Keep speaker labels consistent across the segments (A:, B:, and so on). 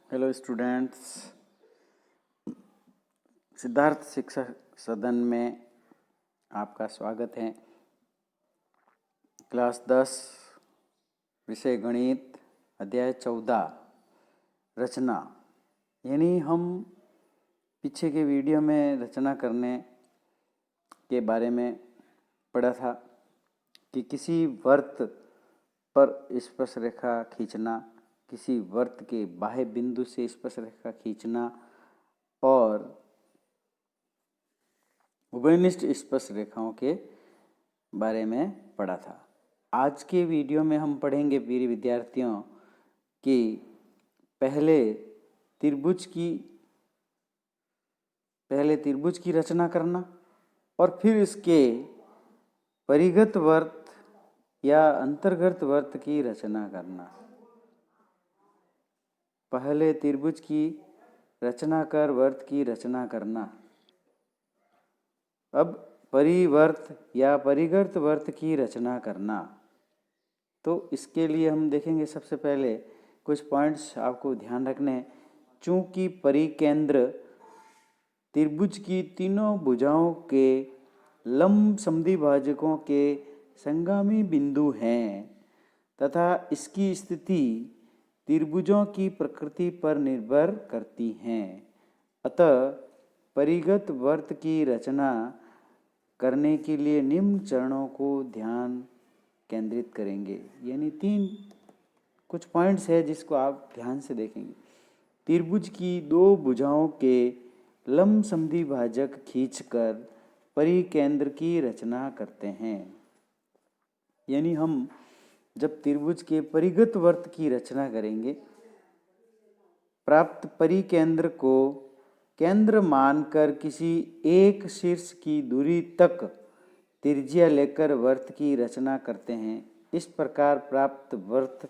A: Hello students, Siddharth शिक्षा सदन में आपका स्वागत है। क्लास 10 विषय गणित अध्याय 14 रचना। यानी हम पीछे के वीडियो में रचना करने के बारे में पढ़ा था कि किसी वृत्त पर स्पर्शरेखा खींचना, किसी वृत्त के बाह्य बिंदु से स्पर्शरेखा खींचना और उभयनिष्ठ स्पर्शरेखाओं के बारे में पढ़ा था। आज के वीडियो में हम पढ़ेंगे प्रिय विद्यार्थियों कि पहले त्रिभुज की रचना करना और फिर इसके परिगत वृत्त या अंतर्गत वृत्त की रचना करना। पहले त्रिभुज की रचना कर वृत्त की रचना करना। अब परिवर्त या परिगत वृत्त की रचना करना। तो इसके लिए हम देखेंगे सबसे पहले कुछ पॉइंट्स आपको ध्यान रखने हैं। चूंकि परिकेंद्र त्रिभुज की तीनों भुजाओं के लंब समद्विभाजकों के संगामी बिंदु हैं तथा इसकी स्थिति त्रिभुजों की प्रकृति पर निर्भर करती हैं, अतः परिगत वृत्त की रचना करने के लिए निम्न चरणों को ध्यान केंद्रित करेंगे। यानी कुछ पॉइंट्स है जिसको आप ध्यान से देखेंगे। त्रिभुज की दो भुजाओं के लंब समद्विभाजक खींचकर परिकेंद्र की रचना करते हैं। यानी हम जब त्रिभुज के परिगत वृत्त की रचना करेंगे, प्राप्त परिकेंद्र को केंद्र मानकर किसी एक शीर्ष की दूरी तक त्रिज्या लेकर वृत्त की रचना करते हैं। इस प्रकार प्राप्त वृत्त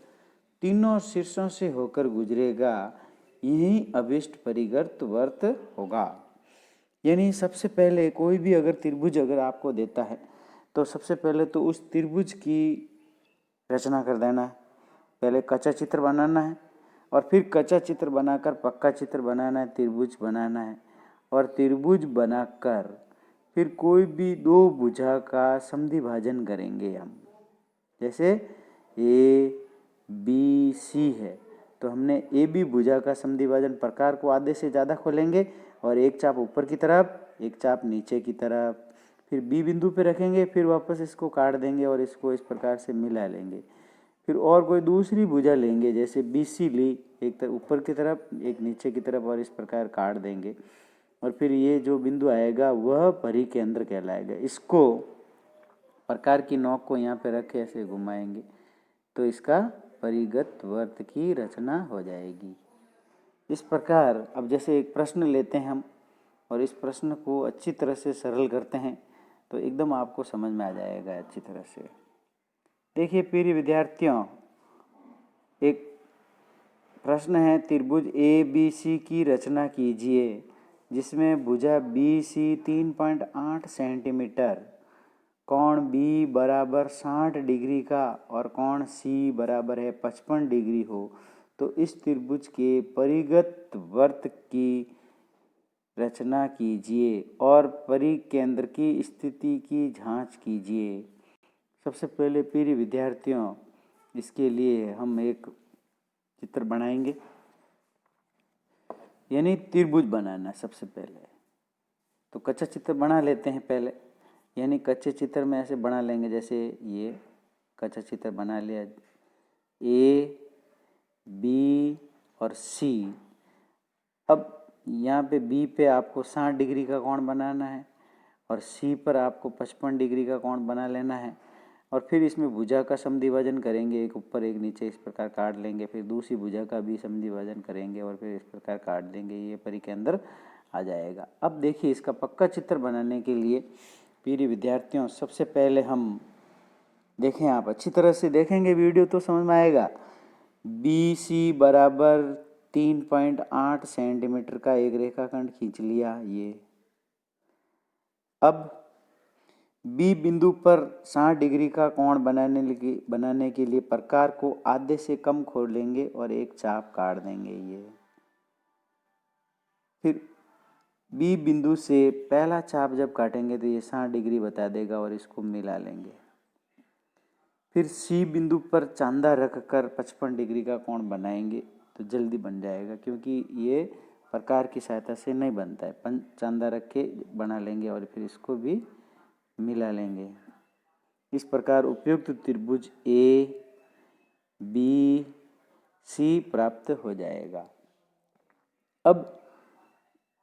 A: तीनों शीर्षों से होकर गुजरेगा, यही अभिष्ट परिगत वृत्त होगा। यानी सबसे पहले कोई भी अगर त्रिभुज अगर आपको देता है तो सबसे पहले तो उस त्रिभुज की रचना कर देना है। पहले कच्चा चित्र बनाना है और फिर कच्चा चित्र बनाकर पक्का चित्र बनाना है, त्रिभुज बनाना है और त्रिभुज बनाकर फिर कोई भी दो भुजा का समद्विभाजन करेंगे हम। जैसे ए बी सी है तो हमने ए बी भुजा का समद्विभाजन प्रकार को आधे से ज़्यादा खोलेंगे और एक चाप ऊपर की तरफ, एक चाप नीचे की तरफ, फिर बी बिंदु पे रखेंगे, फिर वापस इसको काट देंगे और इसको इस प्रकार से मिला लेंगे। फिर और कोई दूसरी भुजा लेंगे, जैसे बी सी ली, एक ऊपर की तरफ एक नीचे की तरफ और इस प्रकार काट देंगे और फिर ये जो बिंदु आएगा वह परिकेंद्र कहलाएगा। इसको प्रकार की नोक को यहाँ पे रख के ऐसे घुमाएंगे तो इसका परिगत वृत्त की रचना हो जाएगी। इस प्रकार अब जैसे एक प्रश्न लेते हैं हम और इस प्रश्न को अच्छी तरह से सरल करते हैं तो एकदम आपको समझ में आ जाएगा अच्छी तरह से। देखिए प्रिय विद्यार्थियों, एक प्रश्न है, त्रिभुज ए बी सी की रचना कीजिए जिसमें भुजा बी सी 3.8 सेंटीमीटर, कोण बी बराबर 60 डिग्री का और कोण सी बराबर है 55 डिग्री हो, तो इस त्रिभुज के परिगत वृत्त की रचना कीजिए और परिकेंद्र की स्थिति की जांच कीजिए। सबसे पहले प्रिय विद्यार्थियों, इसके लिए हम एक चित्र बनाएंगे। यानी त्रिभुज बनाना सबसे पहले तो कच्चा चित्र बना लेते हैं पहले। यानी कच्चे चित्र में ऐसे बना लेंगे, जैसे ये कच्चा चित्र बना लिया, ए बी और सी। अब यहाँ पे बी पे आपको 60 डिग्री का कोण बनाना है और सी पर आपको 55 डिग्री का कोण बना लेना है और फिर इसमें भुजा का समद्विभाजन करेंगे, एक ऊपर एक नीचे इस प्रकार काट लेंगे, फिर दूसरी भुजा का भी समद्विभाजन करेंगे और फिर इस प्रकार काट देंगे, ये परिकेंद्र आ जाएगा। अब देखिए इसका पक्का चित्र बनाने के लिए प्रिय विद्यार्थियों सबसे पहले हम देखें, आप अच्छी तरह से देखेंगे वीडियो तो समझ में आएगा। बी सी बराबर 3.8 सेंटीमीटर का एक रेखाखंड खींच लिया ये। अब बी बिंदु पर 60 डिग्री का कोण बनाने के लिए प्रकार को आधे से कम खोलेंगे और एक चाप काट देंगे ये। फिर बी बिंदु से पहला चाप जब काटेंगे तो ये 60 डिग्री बता देगा और इसको मिला लेंगे। फिर सी बिंदु पर चांदा रखकर 55 डिग्री का कोण बनाएंगे तो जल्दी बन जाएगा, क्योंकि ये प्रकार की सहायता से नहीं बनता है। चांदा रख के बना लेंगे और फिर इसको भी मिला लेंगे। इस प्रकार उपयुक्त त्रिभुज ए बी सी प्राप्त हो जाएगा। अब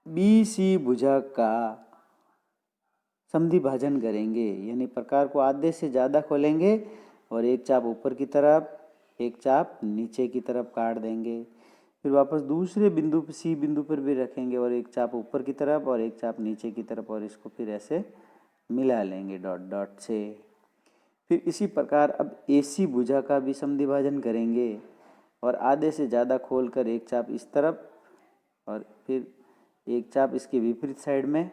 A: बी सी भुजा का समद्विभाजन करेंगे, यानी प्रकार को आधे से ज़्यादा खोलेंगे और एक चाप ऊपर की तरफ, एक चाप नीचे की तरफ काट देंगे। फिर वापस दूसरे बिंदु पर सी बिंदु पर भी रखेंगे और एक चाप ऊपर की तरफ और एक चाप नीचे की तरफ, और इसको फिर ऐसे मिला लेंगे डॉट डॉट से। फिर इसी प्रकार अब एसी भुजा का भी समद्विभाजन करेंगे और आधे से ज़्यादा खोलकर एक चाप इस तरफ और फिर एक चाप इसके विपरीत साइड में।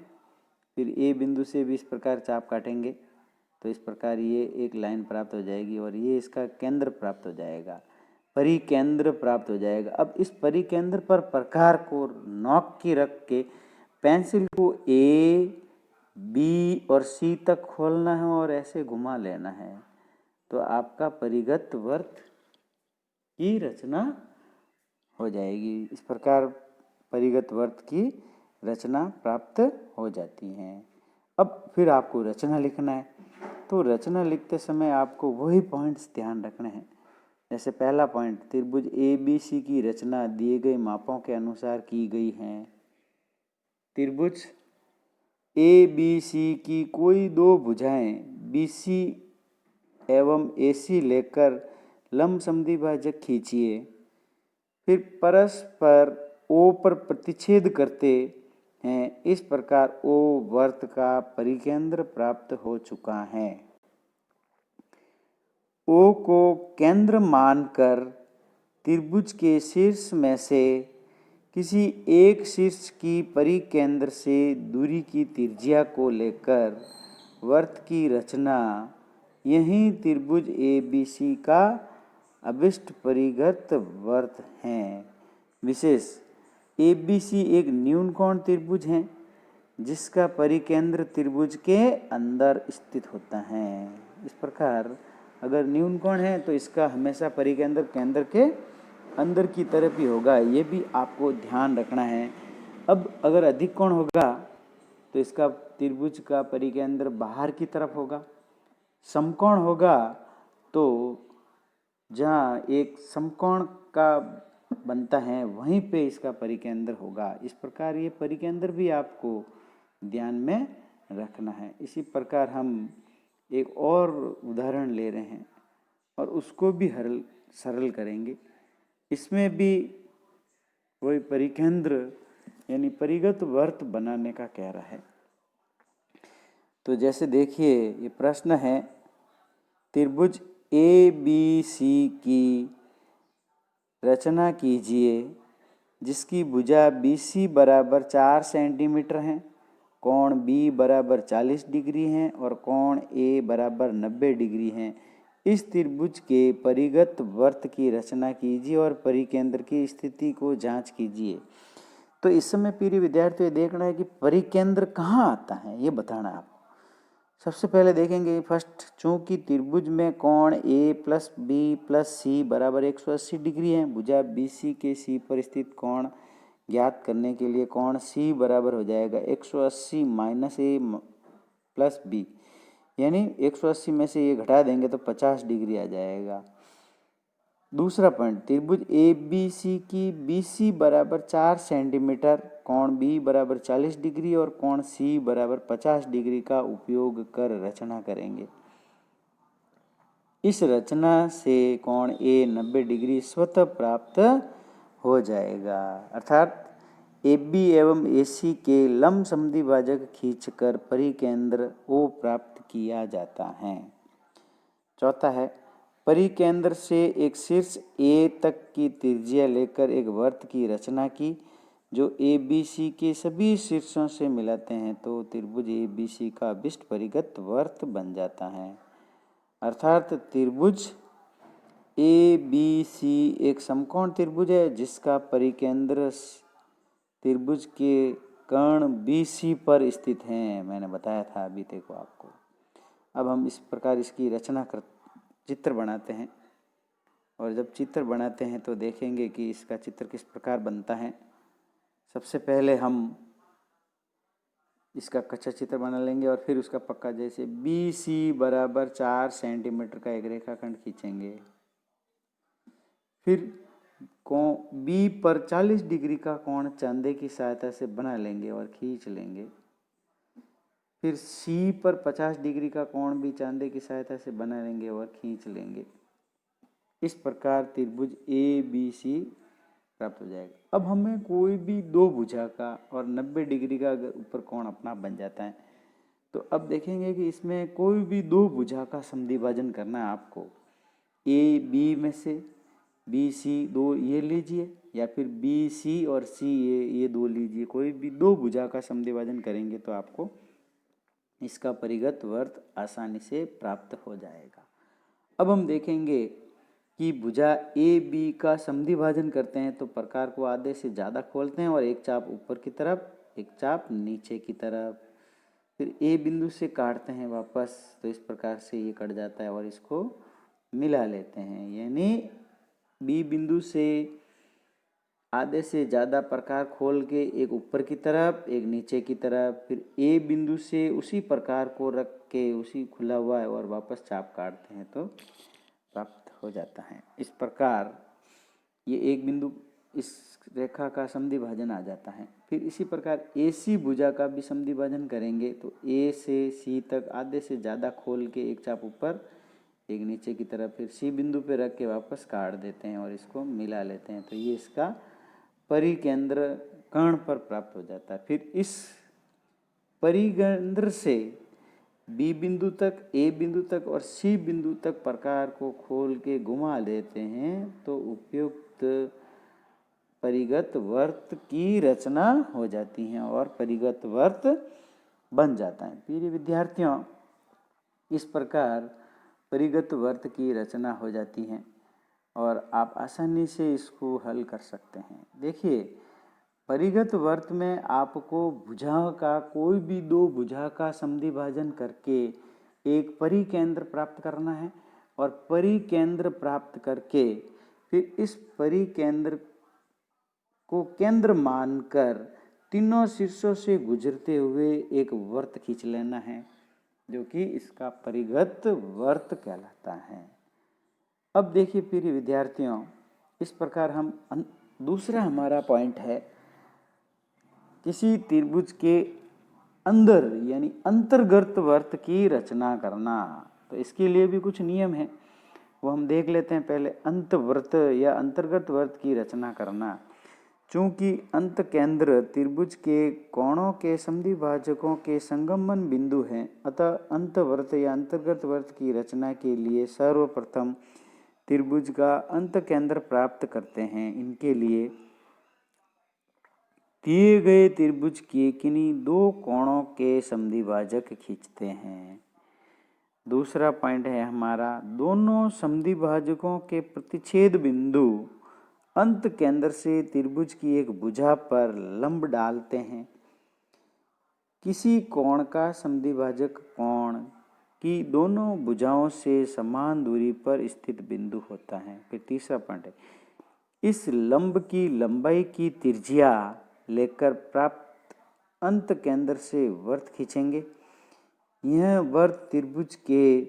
A: फिर ए बिंदु से भी इस प्रकार चाप काटेंगे तो इस प्रकार ये एक लाइन प्राप्त हो जाएगी और ये इसका केंद्र प्राप्त हो जाएगा, परिकेंद्र प्राप्त हो जाएगा। अब इस परिकेंद्र पर प्रकार को नोक की रख के पेंसिल को ए बी और सी तक खोलना है और ऐसे घुमा लेना है, तो आपका परिगत वृत्त की रचना हो जाएगी। इस प्रकार परिगत वृत्त की रचना प्राप्त हो जाती है। अब फिर आपको रचना लिखना है, तो रचना लिखते समय आपको वही पॉइंट्स ध्यान रखने हैं। जैसे पहला पॉइंट, त्रिभुज ए बी सी की रचना दिए गए मापों के अनुसार की गई है। त्रिभुज ए बी सी की कोई दो भुजाएं बी सी एवं ए सी लेकर लंब समद्विभाजक खींचिए। फिर परस्पर ओ पर प्रतिच्छेद करते हैं। इस प्रकार ओ वृत्त का परिकेंद्र प्राप्त हो चुका है। ओ को केंद्र मानकर त्रिभुज के शीर्ष में से किसी एक शीर्ष की परिकेंद्र से दूरी की त्रिज्या को लेकर वृत्त की रचना, यही त्रिभुज ए बी सी का अभिष्ट परिगत वृत्त है। विशेष, ए बी सी एक न्यूनकोण त्रिभुज है जिसका परिकेंद्र त्रिभुज के अंदर स्थित होता है। इस प्रकार अगर न्यूनकोण है तो इसका हमेशा परिकेंद्र केंद्र के अंदर की तरफ ही होगा, ये भी आपको ध्यान रखना है। अब अगर अधिक कोण होगा तो इसका त्रिभुज का परिकेंद्र बाहर की तरफ होगा। समकोण होगा तो जहाँ एक समकोण का बनता है वहीं पे इसका परिकेंद्र होगा। इस प्रकार ये परिकेंद्र भी आपको ध्यान में रखना है। इसी प्रकार हम एक और उदाहरण ले रहे हैं और उसको भी सरल करेंगे। इसमें भी वही परिकेंद्र यानी परिगत वृत्त बनाने का कह रहा है। तो जैसे देखिए, ये प्रश्न है, त्रिभुज ए बी सी की रचना कीजिए जिसकी भुजा बी सी बराबर 4 सेंटीमीटर है, कोण बी बराबर 40 डिग्री है और कोण ए बराबर 90 डिग्री है। इस त्रिभुज के परिगत वृत्त की रचना कीजिए और परिकेंद्र की स्थिति को जांच कीजिए। तो इस समय प्रिय विद्यार्थियों देखना है कि परिकेंद्र कहाँ आता है, ये बताना है आपको। सबसे पहले देखेंगे फर्स्ट, चूंकि त्रिभुज में कोण ए प्लस बी प्लस सी बराबर 180 डिग्री है, भुजा बी सी के सी पर स्थित कोण ज्ञात करने के लिए कोण सी बराबर हो जाएगा 180 माइनस ए प्लस बी, यानी 180 में से ये घटा देंगे तो 50 डिग्री आ जाएगा। दूसरा पॉइंट, त्रिभुज ए बी सी की बी सी बराबर 4 सेंटीमीटर, कोण बी बराबर 40 डिग्री और कोण सी बराबर 50 डिग्री का उपयोग कर रचना करेंगे। इस रचना से कोण ए 90 डिग्री स्वतः प्राप्त हो जाएगा, अर्थात ए बी एवं ए सी के लंब समद्विभाजक खींचकर परिकेंद्र ओ प्राप्त किया जाता है। चौथा है, परिकेंद्र से एक शीर्ष ए तक की त्रिज्या लेकर एक वृत्त की रचना की जो ए बी सी के सभी शीर्षों से मिलाते हैं तो त्रिभुज ए बी सी का अभिष्ट परिगत वृत्त बन जाता है। अर्थात त्रिभुज ए बी सी एक समकोण त्रिभुज है जिसका परिकेंद्र त्रिभुज के कर्ण BC पर स्थित हैं, मैंने बताया था अभी देखो आपको। अब हम इस प्रकार इसकी रचना कर चित्र बनाते हैं, और जब चित्र बनाते हैं तो देखेंगे कि इसका चित्र किस प्रकार बनता है। सबसे पहले हम इसका कच्चा चित्र बना लेंगे और फिर उसका पक्का, जैसे BC बराबर 4 सेंटीमीटर का एक रेखाखंड खींचेंगे। फिर कोण B पर 40 डिग्री का कोण चांदे की सहायता से बना लेंगे और खींच लेंगे। फिर C पर 50 डिग्री का कोण भी चांदे की सहायता से बना लेंगे और खींच लेंगे। इस प्रकार त्रिभुज ABC प्राप्त हो जाएगा। अब हमें कोई भी दो भुजा का और 90 डिग्री का अगर ऊपर कोण अपना बन जाता है, तो अब देखेंगे कि इसमें कोई भी दो भुजा का समद्विभाजन करना है आपको। AB में से BC दो ये लीजिए, या फिर BC और CA ये दो लीजिए। कोई भी दो भुजा का समद्विभाजन करेंगे तो आपको इसका परिगत वर्त आसानी से प्राप्त हो जाएगा। अब हम देखेंगे कि भुजा AB का समद्विभाजन करते हैं तो प्रकार को आधे से ज़्यादा खोलते हैं और एक चाप ऊपर की तरफ, एक चाप नीचे की तरफ। फिर A बिंदु से काटते हैं वापस, तो इस प्रकार से ये कट जाता है और इसको मिला लेते हैं। यानी B बिंदु से आधे से ज़्यादा प्रकार खोल के एक ऊपर की तरफ, एक नीचे की तरफ, फिर A बिंदु से उसी प्रकार को रख के उसी खुला हुआ है और वापस चाप काटते हैं तो प्राप्त हो जाता है। इस प्रकार ये एक बिंदु इस रेखा का समद्विभाजन आ जाता है। फिर इसी प्रकार AC भुजा का भी समद्विभाजन करेंगे तो A से C तक आधे से ज़्यादा खोल के एक चाप ऊपर, एक नीचे की तरफ, फिर C बिंदु पे रख के वापस काट देते हैं और इसको मिला लेते हैं। तो ये इसका परिकेंद्र कर्ण पर प्राप्त हो जाता है। फिर इस परिकेंद्र से B बिंदु तक, A बिंदु तक और C बिंदु तक प्रकार को खोल के घुमा देते हैं तो उपयुक्त परिगत वर्त की रचना हो जाती है और परिगत वर्त बन जाता है। प्रिय विद्यार्थियों, इस प्रकार परिगत वर्त की रचना हो जाती है और आप आसानी से इसको हल कर सकते हैं। देखिए, परिगत वर्त में आपको भुजा का कोई भी दो भुजा का समद्विभाजन करके एक परिकेंद्र प्राप्त करना है और परिकेंद्र प्राप्त करके फिर इस परिकेंद्र को केंद्र मानकर तीनों शीर्षों से गुजरते हुए एक वर्त खींच लेना है, जो कि इसका परिगत वर्त कहलाता है। अब देखिए प्रिय विद्यार्थियों, इस प्रकार हम दूसरा हमारा पॉइंट है, किसी त्रिभुज के अंदर यानी अंतर्गत वर्त की रचना करना। तो इसके लिए भी कुछ नियम है, वो हम देख लेते हैं। पहले अंतवर्त या अंतर्गत वर्त की रचना करना। चूंकि अंत केंद्र त्रिभुज के कोणों के समद्विभाजकों के संगमन बिंदु हैं, अतः अंतवर्त या अंतर्गत वर्त की रचना के लिए सर्वप्रथम त्रिभुज का अंत केंद्र प्राप्त करते हैं। इनके लिए दिए गए त्रिभुज के किन्हीं दो कोणों के समद्विभाजक खींचते हैं। दूसरा पॉइंट है हमारा, दोनों समद्विभाजकों के प्रतिच्छेद बिंदु अंत केंद्र से त्रिभुज की एक भुजा पर लंब डालते हैं। किसी कोण का समद्विभाजक कोण की दोनों भुजाओं से समान दूरी पर स्थित बिंदु होता है। फिर तीसरा पॉइंट है, इस लंब की लंबाई की त्रिज्या लेकर प्राप्त अंत केंद्र से वर्त खींचेंगे। यह वर्त त्रिभुज के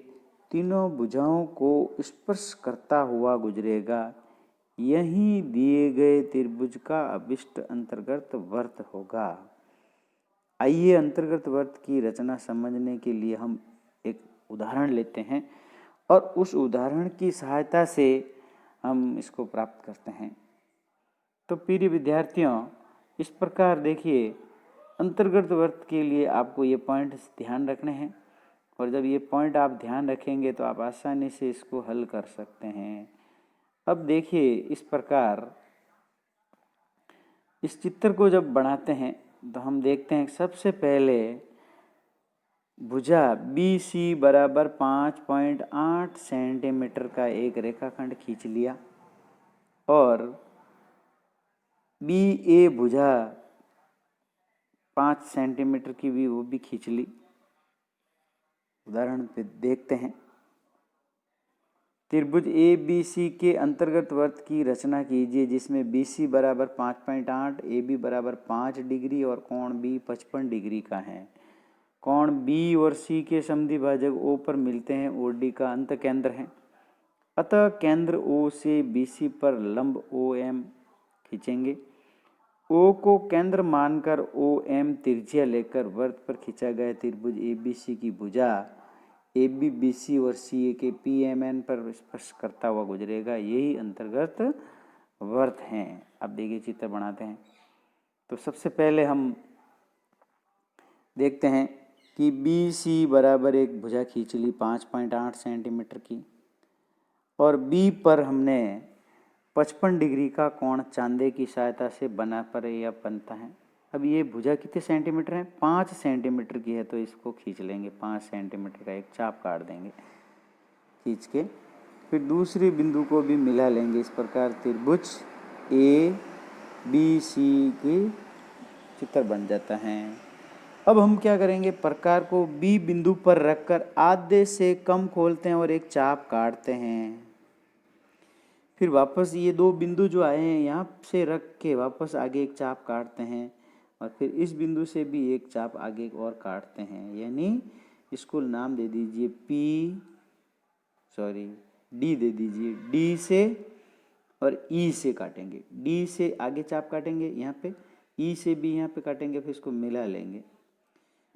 A: तीनों भुजाओं को स्पर्श करता हुआ गुजरेगा। यही दिए गए त्रिभुज का अभिष्ट अंतर्गत वर्त होगा। आइए अंतर्गत वर्त की रचना समझने के लिए हम एक उदाहरण लेते हैं और उस उदाहरण की सहायता से हम इसको प्राप्त करते हैं। तो प्रिय विद्यार्थियों, इस प्रकार देखिए, अंतर्गत वर्त के लिए आपको ये पॉइंट ध्यान रखने हैं और जब ये पॉइंट आप ध्यान रखेंगे तो आप आसानी से इसको हल कर सकते हैं। अब देखिए, इस प्रकार इस चित्र को जब बनाते हैं तो हम देखते हैं सबसे पहले भुजा BC बराबर 5.8 सेंटीमीटर का एक रेखाखंड खींच लिया और BA भुजा 5 सेंटीमीटर की भी वो भी खींच ली। उदाहरण पे देखते हैं। त्रिभुज ए बी सी के अंतर्गत वृत्त की रचना कीजिए जिसमें बी सी बराबर 5.8, ए बी बराबर 5 डिग्री और कोण बी 55 डिग्री का है। कोण बी और सी के समद्विभाजक ओ पर मिलते हैं और डी का अंत केंद्र है। अतः केंद्र ओ से बी सी पर लंब ओ एम खींचेंगे। ओ को केंद्र मानकर ओ एम त्रिज्या लेकर वृत्त पर खींचा गया त्रिभुज ए बी सी की भुजा ए बी बी सी और सी ए के पी एम एन पर स्पर्श करता हुआ गुजरेगा। यही अंतर्गत वृत्त हैं। अब देखिए चित्र बनाते हैं। तो सबसे पहले हम देखते हैं कि बी सी बराबर एक भुजा खींच ली 5.8 सेंटीमीटर की और बी पर हमने 55 डिग्री का कोण चांदे की सहायता से बना पर यह बनता है। अब ये भुजा कितने सेंटीमीटर है? 5 सेंटीमीटर की है, तो इसको खींच लेंगे। 5 सेंटीमीटर का एक चाप काट देंगे खींच के। फिर दूसरी बिंदु को भी मिला लेंगे। इस प्रकार त्रिभुज ए बी सी की चित्र बन जाता है। अब हम क्या करेंगे? प्रकार को बी बिंदु पर रखकर आधे से कम खोलते हैं और एक चाप काटते हैं। फिर वापस ये दो बिंदु जो आए हैं यहाँ से रख के वापस आगे एक चाप काटते हैं और फिर इस बिंदु से भी एक चाप आगे और काटते हैं। यानी इसको नाम दे दीजिए डी दे दीजिए। डी से और ई से काटेंगे। डी से आगे चाप काटेंगे यहाँ पे, ई से भी यहाँ पे काटेंगे, फिर इसको मिला लेंगे।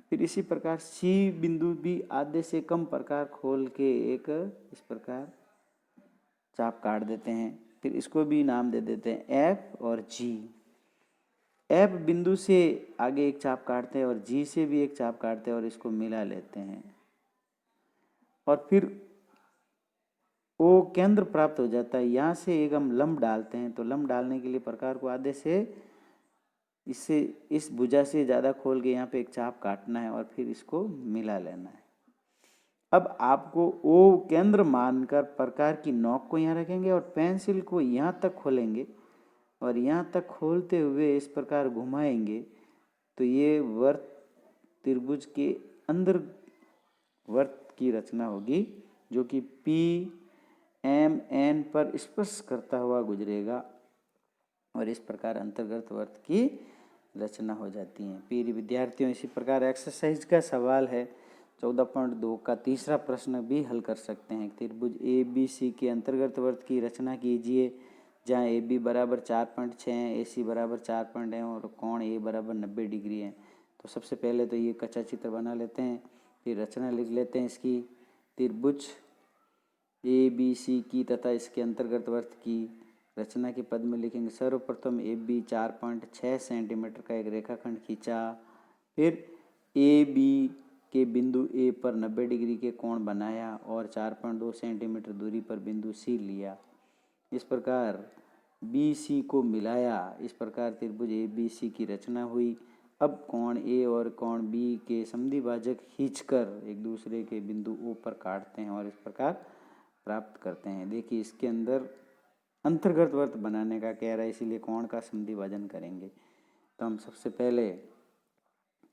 A: फिर इसी प्रकार सी बिंदु भी आधे से कम प्रकार खोल के एक इस प्रकार चाप काट देते हैं। फिर इसको भी नाम दे देते हैं एफ और जी। एफ बिंदु से आगे एक चाप काटते हैं और जी से भी एक चाप काटते हैं और इसको मिला लेते हैं और फिर ओ केंद्र प्राप्त हो जाता है। यहाँ से एक हम लंब डालते हैं। तो लंब डालने के लिए प्रकार को आधे से इससे इस भुजा से ज़्यादा खोल के यहाँ पे एक चाप काटना है और फिर इसको मिला लेना है। अब आपको ओ केंद्र मानकर प्रकार की नोक को यहाँ रखेंगे और पेंसिल को यहाँ तक खोलेंगे और यहाँ तक खोलते हुए इस प्रकार घुमाएंगे तो ये वृत्त त्रिभुज के अंदर वृत्त की रचना होगी जो कि पी एम एन पर स्पर्श करता हुआ गुजरेगा और इस प्रकार अंतर्गत वृत्त की रचना हो जाती है। प्रिय विद्यार्थियों, इसी प्रकार एक्सरसाइज का सवाल है 14.2 का तीसरा प्रश्न भी हल कर सकते हैं। त्रिभुज ए बी सी के अंतर्गत वृत्त की रचना कीजिए जहाँ ए बी बराबर 4.6 है, ए सी बराबर 4 है और कोण ए बराबर 90 डिग्री है। तो सबसे पहले तो ये कच्चा चित्र बना लेते हैं, फिर रचना लिख लेते हैं इसकी। त्रिभुज ए बी सी की तथा इसके अंतर्गत वृत्त की रचना के पद में लिखेंगे। सर्वप्रथम ए बी 4.6 सेंटीमीटर का एक रेखाखंड खींचा। फिर ए बी के बिंदु ए पर 90 डिग्री के कोण बनाया और 4.2 सेंटीमीटर दूरी पर बिंदु सी लिया। इस प्रकार बी सी को मिलाया। इस प्रकार त्रिभुज ए बी सी की रचना हुई। अब कोण ए और कोण बी के समद्विभाजक खींचकर एक दूसरे के बिंदु ओ पर काटते हैं और इस प्रकार प्राप्त करते हैं। देखिए इसके अंदर अंतर्गत वृत्त बनाने का कह रहा है, इसीलिए कोण का समद्विभाजन करेंगे। तो हम सबसे पहले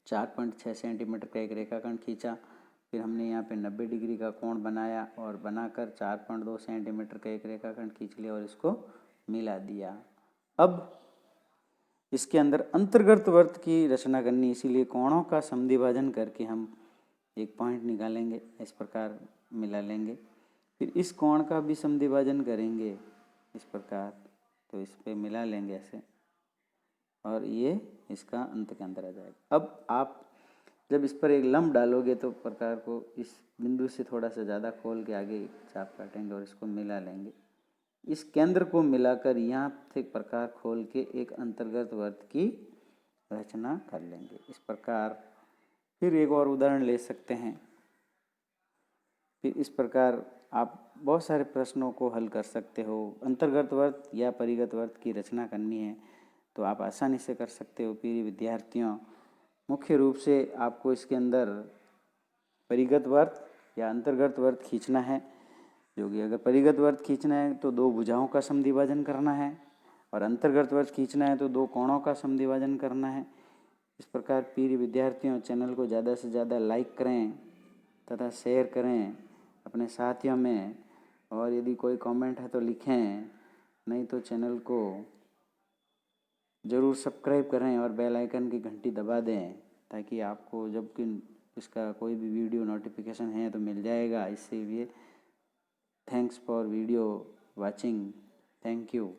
A: 4.6 सेंटीमीटर का एक रेखाखंड खींचा, फिर हमने यहाँ पे 90 डिग्री का कोण बनाया और बनाकर 4.2 सेंटीमीटर का एक रेखाखंड खींच लिया और इसको मिला दिया। अब इसके अंदर अंतर्गत वृत्त की रचना करनी, इसीलिए कोणों का समद्विभाजन करके हम एक पॉइंट निकालेंगे, इस प्रकार मिला लेंगे। फिर इस कोण का भी समद्विभाजन करेंगे इस प्रकार, तो इस पे मिला लेंगे ऐसे और ये इसका अंत के अंदर आ जाएगा। अब आप जब इस पर एक लंब डालोगे तो प्रकार को इस बिंदु से थोड़ा सा ज़्यादा खोल के आगे चाप काटेंगे और इसको मिला लेंगे। इस केंद्र को मिलाकर यहाँ से प्रकार खोल के एक अंतर्गत वृत्त की रचना कर लेंगे इस प्रकार। फिर एक और उदाहरण ले सकते हैं। फिर इस प्रकार आप बहुत सारे प्रश्नों को हल कर सकते हो। अंतर्गत वृत्त या परिगत वृत्त की रचना करनी है तो आप आसानी से कर सकते हो। प्रिय विद्यार्थियों, मुख्य रूप से आपको इसके अंदर परिगत वृत्त या अंतर्गत वृत्त खींचना है, जो कि अगर परिगत वृत्त खींचना है तो दो भुजाओं का समद्विभाजन करना है और अंतर्गत वृत्त खींचना है तो दो कोणों का समद्विभाजन करना है। इस प्रकार प्रिय विद्यार्थियों, चैनल को ज़्यादा से ज़्यादा लाइक करें तथा शेयर करें अपने साथियों में, और यदि कोई कमेंट है तो लिखें, नहीं तो चैनल को ज़रूर सब्सक्राइब करें और बेल आइकन की घंटी दबा दें, ताकि आपको जब कि इसका कोई भी वीडियो नोटिफिकेशन है तो मिल जाएगा। इससे भी thanks for video watching. Thank you.